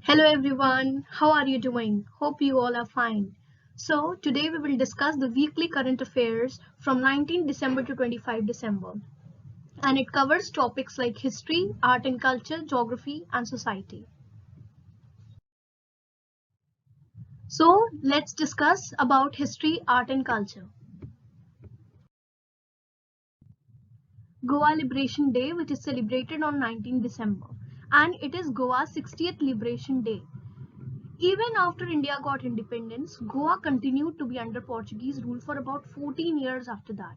Hello everyone, how are you doing? Hope you all are fine. So, today we will discuss the weekly current affairs from 19 December to 25 December. And it covers topics like history, art and culture, geography, and society. So, let's discuss about history, art and culture. Goa Liberation Day, which is celebrated on 19 December, and it is Goa's 60th Liberation Day. Even after India got independence, Goa continued to be under Portuguese rule for about 14 years after that.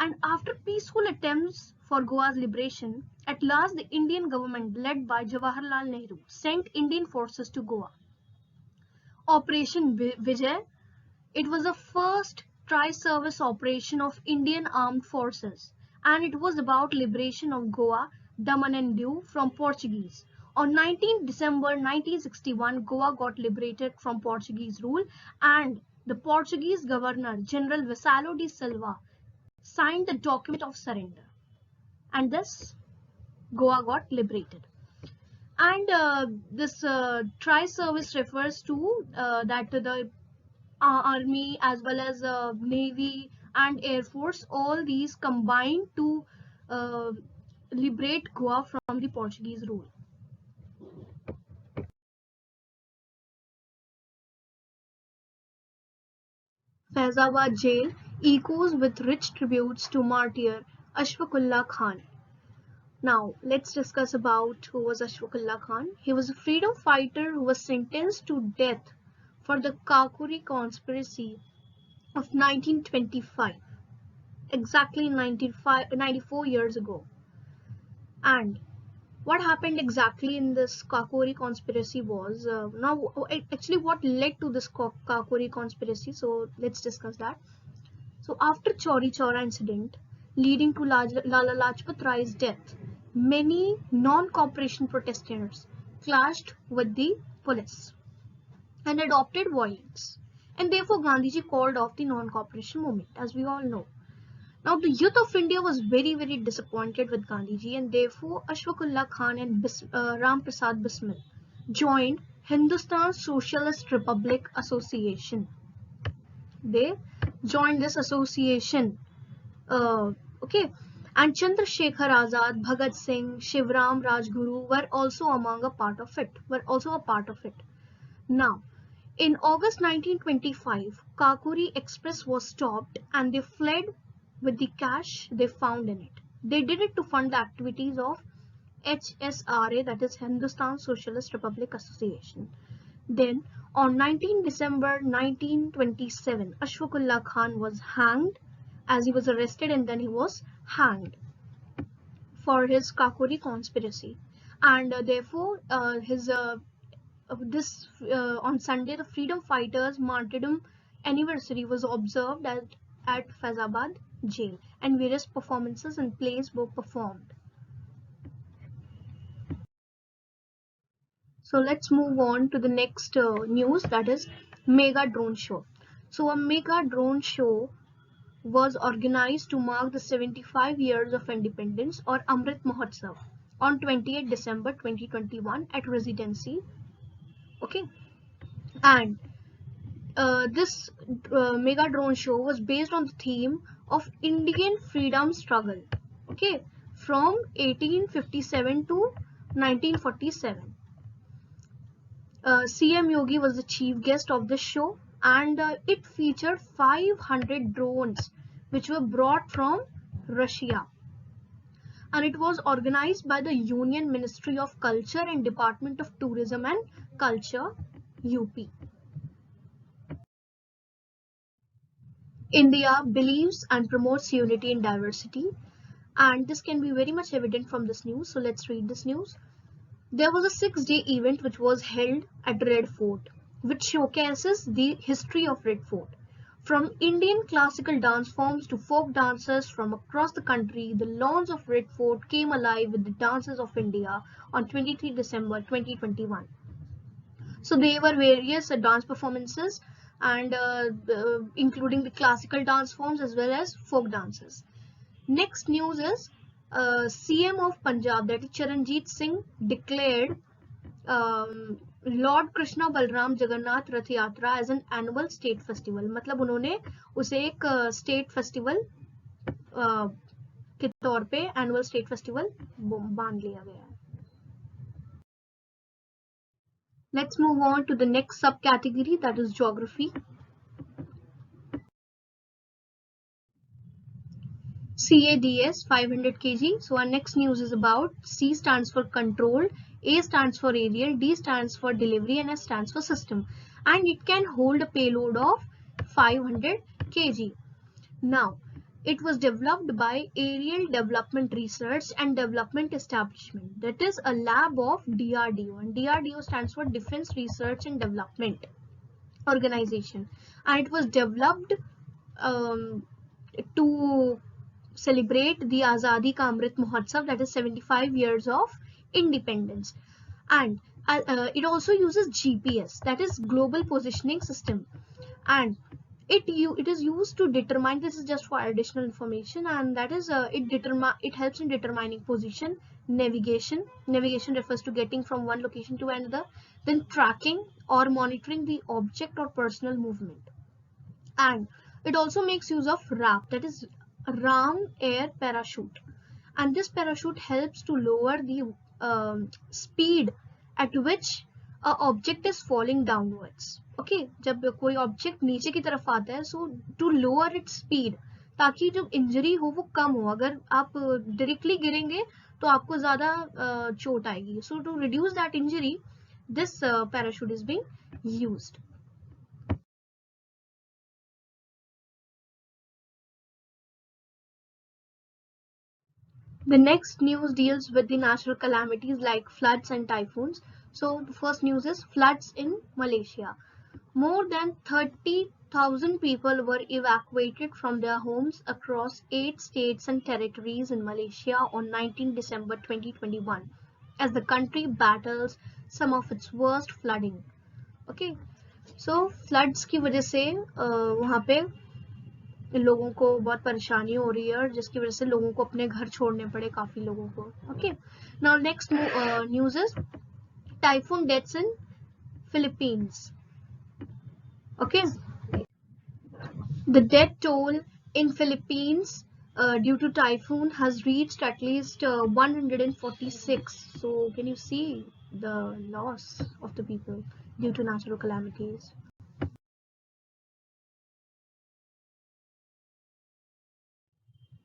And after peaceful attempts for Goa's liberation, at last the Indian government led by Jawaharlal Nehru sent Indian forces to Goa. Operation Vijay, it was the first tri-service operation of Indian armed forces, and it was about liberation of Goa, Daman and Diu from Portuguese. On 19 December 1961, Goa got liberated from Portuguese rule, and the Portuguese governor, General Vassalo de Silva, signed the document of surrender, and thus Goa got liberated. And this tri-service refers to that the army as well as navy and air force, all these combined to uh, liberate Goa from the Portuguese rule. Faizabad jail echoes with rich tributes to martyr Ashfaqullah Khan. Now, let's discuss about who was Ashfaqullah Khan. He was a freedom fighter who was sentenced to death for the Kakuri conspiracy of 1925, exactly 94 years ago. And what happened exactly in this Kakori conspiracy was actually what led to this Kakori conspiracy. So let's discuss that. So after Chauri Chaura incident leading to Lala Lajpat Rai's death, many non-cooperation protesters clashed with the police and adopted violence. And therefore Gandhiji called off the non-cooperation movement, as we all know. Now the youth of India was very disappointed with Gandhiji, and therefore Ashfaqullah Khan and Ram Prasad Bismil joined Hindustan Socialist Republic Association. They joined this association. Uh, okay, and Chandrasekhar Azad, Bhagat Singh, Shivram Rajguru were also among a part of it. Were also a part of it. Now, in August 1925, Kakuri Express was stopped and they fled with the cash they found in it. They did it to fund the activities of HSRA, that is Hindustan Socialist Republic Association. Then, on 19 December 1927, Ashfaqullah Khan was hanged, as he was arrested and then he was hanged for his Kakuri conspiracy. And therefore, his this on Sunday, the freedom fighters' martyrdom anniversary was observed at Faizabad jail, and various performances and plays were performed. So let's move on to the next news, that is mega drone show. So a mega drone show was organized to mark the 75 years of independence, or Amrit Mahotsav, on 28 December 2021 at Residency. Okay, and this mega drone show was based on the theme of Indian freedom struggle, okay, from 1857 to 1947. CM Yogi was the chief guest of the show, and it featured 500 drones which were brought from Russia, and it was organized by the Union Ministry of Culture and Department of Tourism and Culture, UP. India believes and promotes unity in diversity, and this can be very much evident from this news. So let's read this news. There was a 6-day event which was held at Red Fort, which showcases the history of Red Fort. From Indian classical dance forms to folk dancers from across the country, the lawns of Red Fort came alive with the dances of India on 23 December 2021. So there were various dance performances, and including the classical dance forms as well as folk dances. Next news is CM of Punjab, that is Charanjit Singh, declared lord Krishna Balaram Jagannath Rath Yatra as an annual state festival, मतलब उन्होंने उसे एक state festival के तौर पे annual state festival बांध लिया गया है. Let's move on to the next subcategory, that is geography. CADS 500 kg. So our next news is about C stands for controlled, A stands for aerial, D stands for delivery, and S stands for system. And it can hold a payload of 500 kg. Now, it was developed by Aerial Development Research and Development Establishment. That is a lab of DRDO. And DRDO stands for Defense Research and Development Organization. And it was developed to celebrate the Azadi Ka Amrit Mahotsav, that is 75 years of independence. And it also uses GPS, that is Global Positioning System. And it is used to determine, this is just for additional information, and that is it helps in determining position, navigation refers to getting from one location to another, then tracking or monitoring the object or personal movement. And it also makes use of RAP, that is Ram Air Parachute, and this parachute helps to lower the speed at which a object is falling downwards. Okay जब कोई object नीचे की तरफ आता है, सो to lower its speed, ताकि जो injury हो वो कम हो. अगर आप डायरेक्टली गिरेंगे तो आपको ज्यादा चोट आएगी. So to reduce that injury, this parachute is being used. The next news deals with the natural calamities like floods and typhoons. So the first news is floods in Malaysia. More than 30,000 people were evacuated from their homes across 8 states and territories in Malaysia on 19 December 2021 as the country battles some of its worst flooding. Okay, so floods की वजह से वहाँ पे लोगों को बहुत परेशानी हो रही है, और जिसकी वजह से लोगों को अपने घर छोड़ने पड़े काफी लोगों को. Okay, now next news is typhoon deaths in Philippines. Okay, the death toll in Philippines due to typhoon has reached at least 146. So can you see the loss of the people due to natural calamities?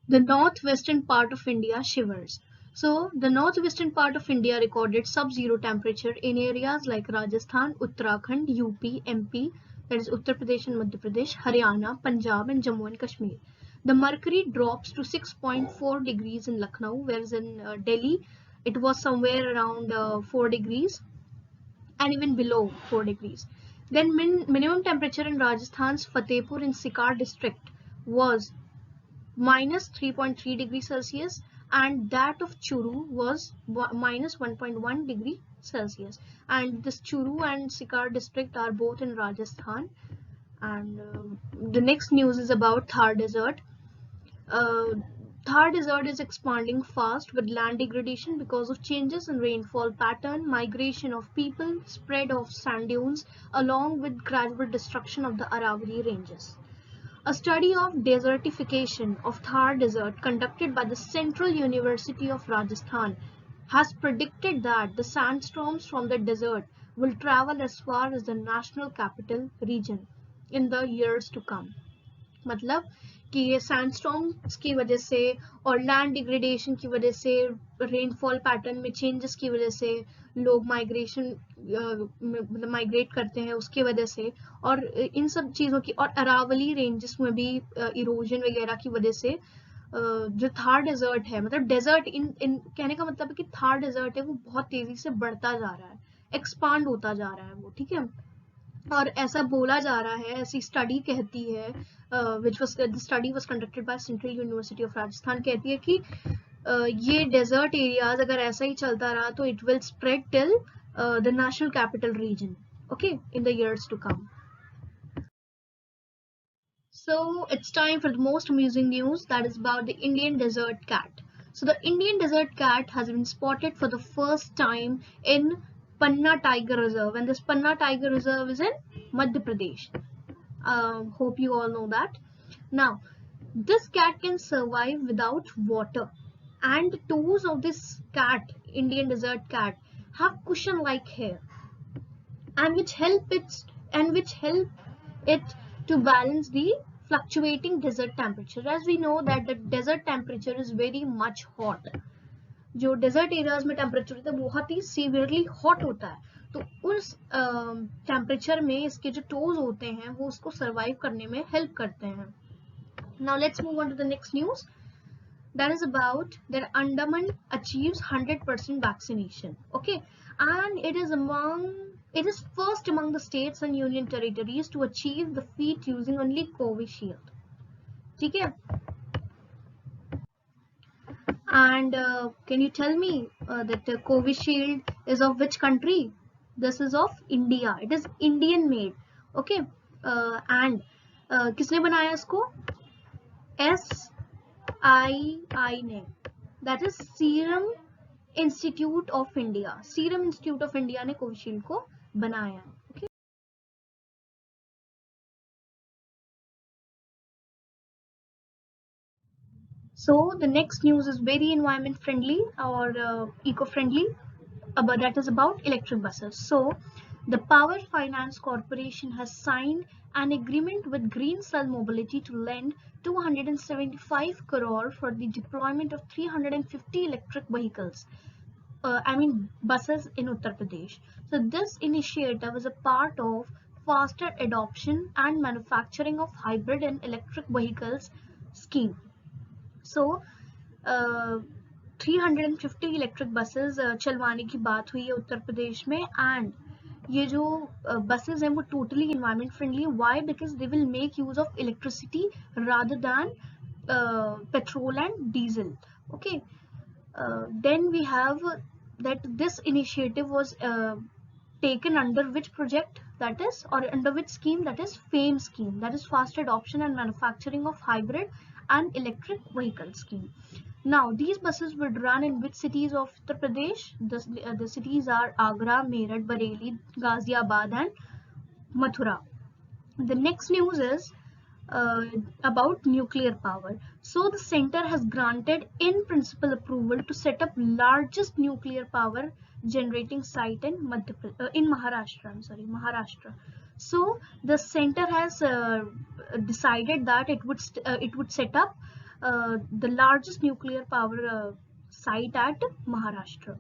The northwestern part of India shivers. So the northwestern part of India recorded sub-zero temperature in areas like Rajasthan, Uttarakhand, UP, MP, that is Uttar Pradesh and Madhya Pradesh, Haryana, Punjab and Jammu and Kashmir. The mercury drops to 6.4 degrees in Lucknow, whereas in Delhi it was somewhere around 4 degrees and even below 4 degrees. Then minimum temperature in Rajasthan's Fatehpur and Sikar district was minus 3.3 degrees Celsius, and that of Churu was minus 1.1 degree Celsius. And this Churu and Sikar district are both in Rajasthan. And the next news is about Thar Desert. Thar Desert is expanding fast with land degradation because of changes in rainfall pattern, migration of people, spread of sand dunes, along with gradual destruction of the Aravalli ranges. A study of desertification of Thar Desert conducted by the Central University of Rajasthan has predicted that the sandstorms from the desert will travel as far as the national capital region in the years to come. मतलब कि ये सैंडस्टॉर्म्स की वजह से और land degradation की वजह से, रेनफॉल पैटर्न में चेंजेस की वजह से लोग मतलब माइग्रेट करते हैं उसकी वजह से, और इन सब चीज़ों की, और अरावली रेंजेस में भी इरोजन वगैरह की वजह से जो थार डेजर्ट है, मतलब डेजर्ट इन कहने का मतलब है कि थार डेजर्ट है वो बहुत तेजी से बढ़ता जा रहा है, एक्सपांड होता जा रहा है वो. ठीक है, और ऐसा बोला जा रहा है, ऐसी स्टडी कहती है, which was the study was conducted by Central University of Rajasthan, कहती है कि ये डेजर्ट एरियाज अगर ऐसा ही चलता रहा तो it will spread till the national capital region, okay, in the years to come. So it's time for the most amusing news, that is about the Indian desert cat. So the Indian desert cat has been spotted for the first time in Panna Tiger Reserve, and this Panna Tiger Reserve is in Madhya Pradesh. Hope you all know that. Now, this cat can survive without water, and the toes of this cat, Indian desert cat, have cushion-like hair, and which help it to balance the fluctuating desert temperature. As we know that the desert temperature is very much hot. जो desert areas में temperature होता है बहुत ही severely hot होता है, तो उस temperature में इसके जो टोज होते हैं वो उसको सर्वाइव करने में हेल्प करते हैं. Now let's move on to the next news. That is about that Andaman achieves 100% vaccination. Okay, and it is first among the states and union territories to achieve the feat using only Covishield. ठीक है. And can you tell me that Covishield is of which country? This is of India. It is Indian made. Okay, and किसने बनाया इसको? SII ने, that is Serum Institute of India. Serum Institute of India ने Covishield को बनाया. Okay. So the next news is very environment friendly or eco friendly, but that is about electric buses. So the Power Finance Corporation has signed an agreement with Green Cell Mobility to lend 275 crore for the deployment of 350 electric vehicles, buses in Uttar Pradesh. So this initiative is a part of faster adoption and manufacturing of hybrid and electric vehicles scheme. So 350 electric buses चलवाने की बात हुई है उत्तर प्रदेश में, and ये जो buses हैं वो totally environment friendly. Why? Because they will make use of electricity rather than petrol and diesel. Okay, then we have that this initiative was taken under which project, that is, or under which scheme, that is FAME scheme, that is fast adoption and manufacturing of hybrid and electric vehicle scheme. Now these buses would run in which cities of Uttar Pradesh? The cities are Agra, Meerut, Bareilly, Ghaziabad and Mathura. The next news is about nuclear power. So the center has granted in principle approval to set up largest nuclear power generating site in Maharashtra. Maharashtra. So the center has decided that it would set up the largest nuclear power site at Maharashtra.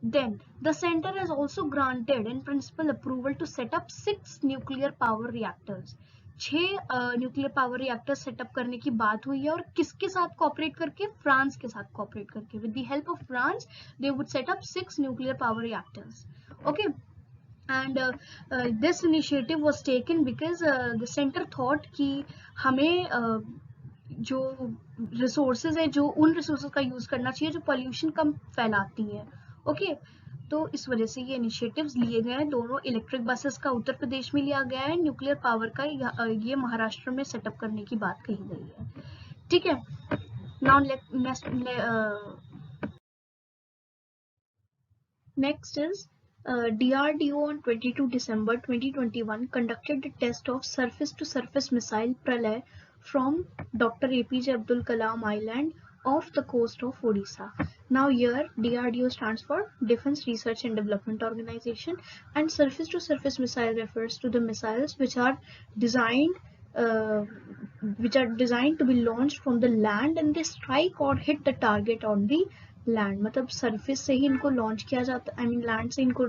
Then the center has also granted in principle approval to set up 6 nuclear power reactors. 6 nuclear power reactor setup करने की बात हुई है, और किसके साथ cooperate करके? France के साथ कोऑपरेट करके. With the help of France they would set up 6 nuclear power reactors. Okay, and this initiative was taken because the centre thought कि हमें जो रिसोर्सेज है, जो उन रिसोर्सेज का यूज करना चाहिए जो पोल्यूशन कम फैलाती है. ओके, तो इस वजह से ये इनिशिएटिव्स लिए गए हैं. दोनों इलेक्ट्रिक बसेस का उत्तर प्रदेश में लिया गया है, न्यूक्लियर पावर का ये महाराष्ट्र में सेटअप करने की बात कही गई है. ठीक है. Now next is DRDO on 22 December 2021 conducted the test of surface-to-surface missile Pralay from Dr. APJ Abdul Kalam Island off the coast of Odisha. Now here DRDO stands for Defense Research and Development Organization, and surface-to-surface missile refers to the missiles which are designed to be launched from the land and they strike or hit the target on the land. मतलब surface से ही इनको launch किया जाता है, land से इनको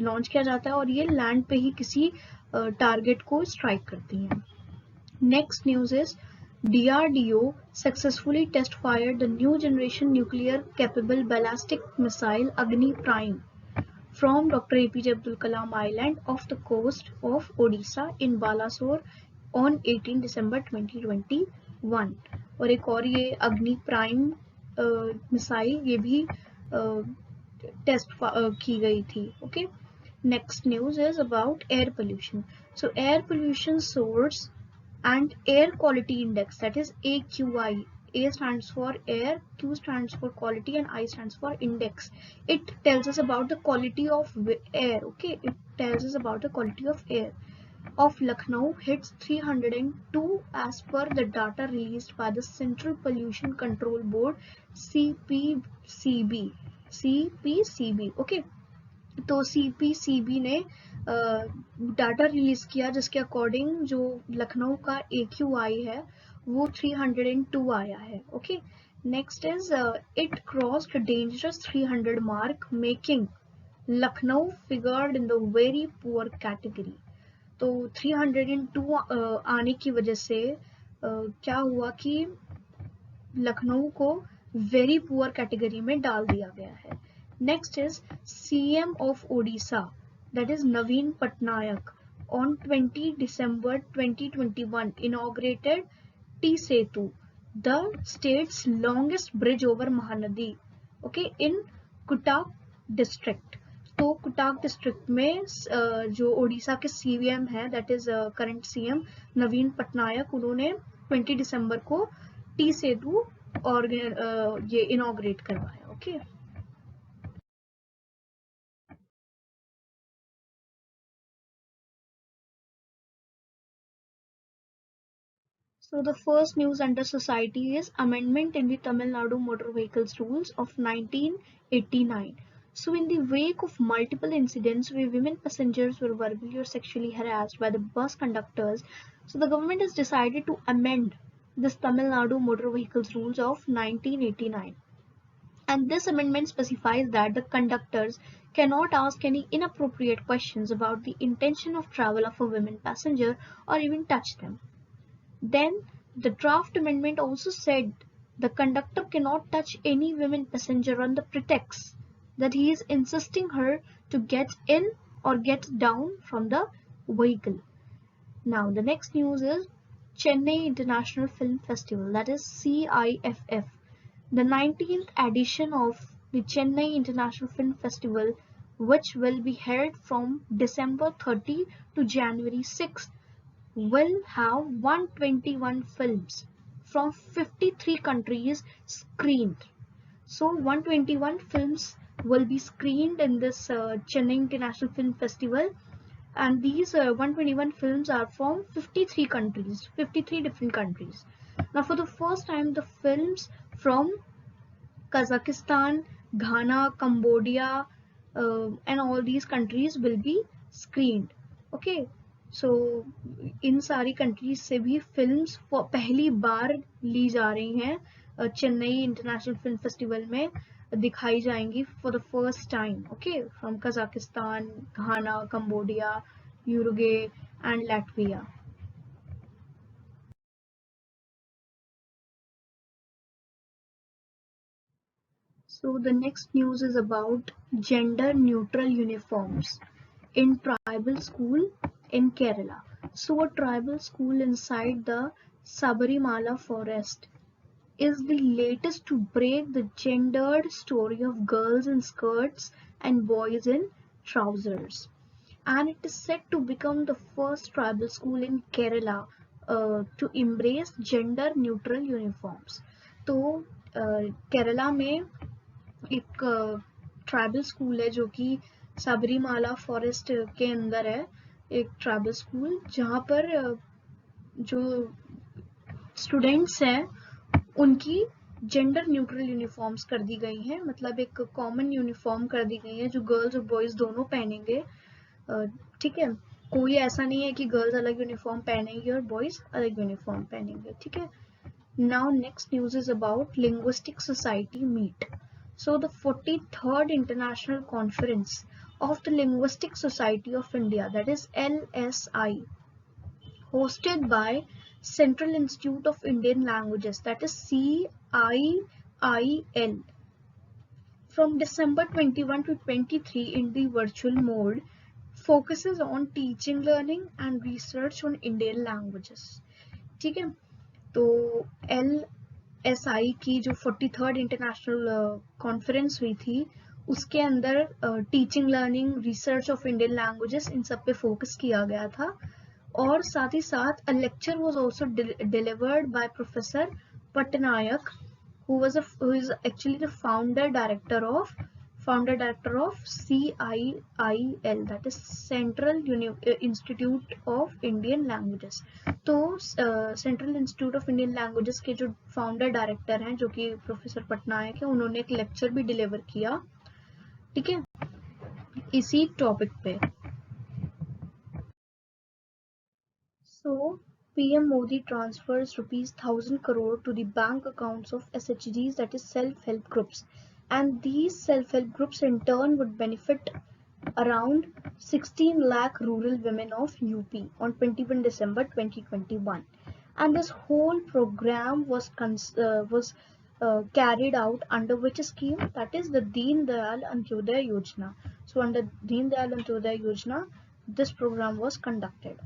launch किया जाता है और ये लैंड पे ही किसी टारगेट को स्ट्राइक करती हैं. Next news is DRDO successfully test fired the new generation nuclear capable ballistic missile Agni Prime from Dr. APJ Abdul Kalam Island off the coast of Odisha in Balasore on 18 December 2021. और एक और ये अग्नि prime missile ये भी test की गई थी. Okay, next news is about air pollution. So air pollution source and air quality index, that is AQI, A stands for air, Q stands for quality, and I stands for index. It tells us about the quality of air. Okay, it tells us about the quality of air of Lucknow hits 302 as per the data released by the Central Pollution Control Board CPCB. CPCB. Okay, तो CPCB ने data release किया जिसके according जो लखनऊ का AQI है वो 302 आया है. Okay, next is it crossed dangerous 300 mark making Lucknow figured in the very poor category. तो 302 आने की वजह से क्या हुआ कि लखनऊ को वेरी पुअर कैटेगरी में डाल दिया गया है. Next is CM of Odisha that is Naveen Patnaik on 20 December 2021 inaugurated T Setu, the state's longest bridge over Mahanadi, okay, in Cuttack district. तो कुटाक डिस्ट्रिक्ट में जो ओडिशा के CM है दैट इज करंट CM नवीन पटनायक, उन्होंने 20 दिसंबर को टी सेतु और ये इनॉग्रेट करवाया. Okay, so the first news under society is amendment in the Tamil Nadu Motor Vehicles Rules of 1989. So in the wake of multiple incidents where women passengers were verbally or sexually harassed by the bus conductors, so the government has decided to amend this Tamil Nadu Motor Vehicles Rules of 1989. And this amendment specifies that the conductors cannot ask any inappropriate questions about the intention of travel of a women passenger or even touch them. Then the draft amendment also said the conductor cannot touch any women passenger on the pretext that he is insisting her to get in or get down from the vehicle. Now the next news is Chennai International Film Festival, that is CIFF. The 19th edition of the Chennai International Film Festival, which will be held from December 30 to January 6, will have 121 films from 53 countries screened. So 121 films will be screened in this Chennai International Film Festival, and these 121 films are from 53 countries, 53 different countries. Now for the first time the films from Kazakhstan, Ghana, Cambodia, and all these countries will be screened. Okay, so इन सारी countries से भी films पहली बार ली जा रही हैं Chennai international film festival में दिखाई जाएंगी for the first time. Okay, from Kazakhstan, Ghana, Cambodia, Uruguay and Latvia. So the next news is about gender neutral uniforms in tribal school in Kerala. So a tribal school inside the Sabarimala forest is the latest to break the gendered story of girls in skirts and boys in trousers. And it is set to become the first tribal school in Kerala to embrace gender neutral uniforms. तो केरला में एक tribal school है जो कि Sabarimala forest के अंदर है, एक ट्राइबल स्कूल जहाँ पर जो स्टूडेंट्स हैं उनकी जेंडर न्यूट्रल यूनिफॉर्म्स कर दी गई हैं, मतलब एक कॉमन यूनिफॉर्म कर दी गई है जो गर्ल्स और बॉयज दोनों पहनेंगे. ठीक है, कोई ऐसा नहीं है कि गर्ल्स अलग यूनिफॉर्म पहनेंगे और बॉयज अलग यूनिफॉर्म पहनेंगे. ठीक है. Now next news is about Linguistic Society Meet. So the 43rd International Conference of the Linguistic Society of India, that is LSI, hosted by Central Institute of Indian Languages, that is CIIL, from December 21 to 23 in the virtual mode, focuses on teaching, learning and research on Indian languages. ठीक है, तो LSI की जो 43rd international conference हुई थी उसके अंदर teaching, learning, research of Indian languages in सब पे फोकस किया गया था. और साथ ही साथ अ lecture was also delivered by professor Patnaik, who is actually the founder director of CIIL, that is Institute of Indian Languages. तो central institute of Indian languages के जो फाउंडर डायरेक्टर हैं, जो कि प्रोफेसर पटनायक है, उन्होंने एक लेक्चर भी डिलीवर किया, ठीक है, इसी टॉपिक पे. So, PM Modi transfers ₹1,000 crore to the bank accounts of SHGs, that is self-help groups, and these self-help groups in turn would benefit around 16 lakh rural women of UP on 21 December 2021. And this whole program was carried out under which scheme? That is the Deen Dayal Antyodaya Yojana. So under Deen Dayal Antyodaya Yojana, this program was conducted.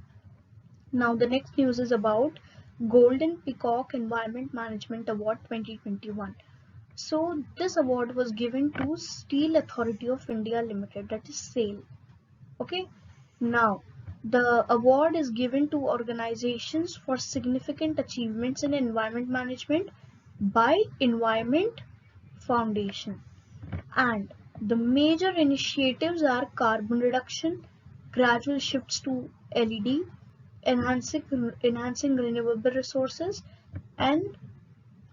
Now the next news is about Golden Peacock Environment Management Award 2021. So this award was given to Steel Authority of India Limited, that is SAIL. Okay. Now the award is given to organizations for significant achievements in environment management by Environment Foundation, and the major initiatives are carbon reduction, gradual shifts to LED, enhancing renewable resources, and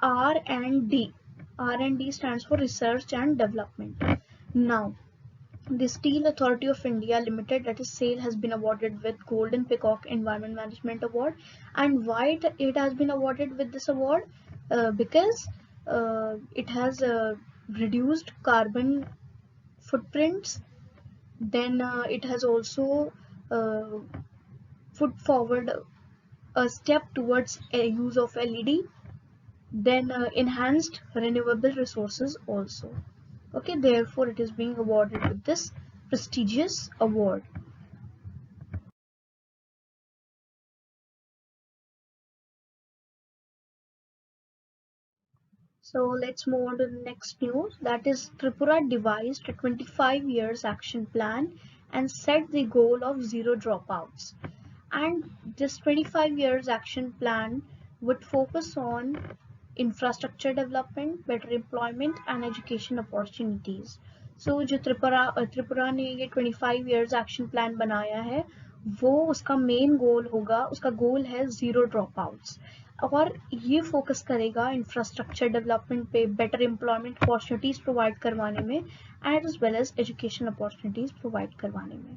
R&D. R&D stands for research and development. Now, the Steel Authority of India Limited, that is SAIL, has been awarded with Golden Peacock Environment Management Award. And why it has been awarded with this award? Because it has reduced carbon footprints. Then it has also put forward a step towards a use of LED, then enhanced renewable resources also. Okay, therefore it is being awarded with this prestigious award. So let's move on to the next news. That is, Tripura devised a 25 years action plan and set the goal of zero dropouts. And this 25 years action plan would focus on infrastructure development, better employment and education opportunities. So जो त्रिपुरा ने ये 25 years action plan बनाया है, वो उसका main goal होगा, उसका गोल है zero dropouts, और ये फोकस करेगा इंफ्रास्ट्रक्चर डेवलपमेंट पे, बेटर एम्प्लॉयमेंट अपॉर्चुनिटीज प्रोवाइड करवाने में, as well as education opportunities provide करवाने में.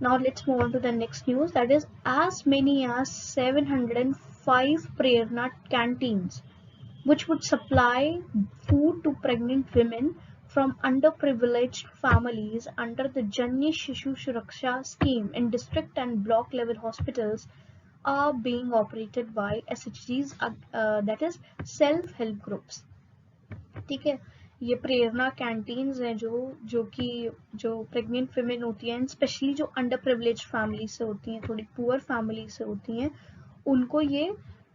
Now let's move on to the next news. That is, as many as 705 Prerna canteens, which would supply food to pregnant women from underprivileged families under the Janni Shishu Suraksha scheme in district and block level hospitals, are being operated by SHGs, that is self-help groups. ठीक है, ये प्रेरणा canteens हैं जो pregnant women होती हैं, specially जो under privilege family से होती हैं, थोड़ी पुअर फैमिली से होती हैं, उनको ये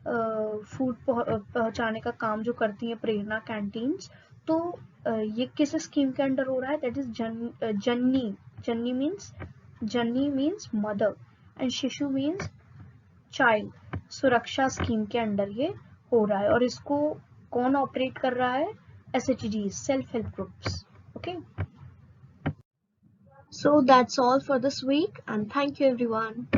फूड पहुंचाने का काम जो करती हैं प्रेरणा कैंटीन्स. तो ये किस स्कीम के अंडर हो रहा है? दैट इज जन्नी मीन्स मदर एंड शिशु मीन्स चाइल्ड. सुरक्षा स्कीम के अंडर ये हो रहा है, और इसको कौन ऑपरेट कर रहा है? SHGs, self-help groups. Okay. So that's all for this week, and thank you everyone.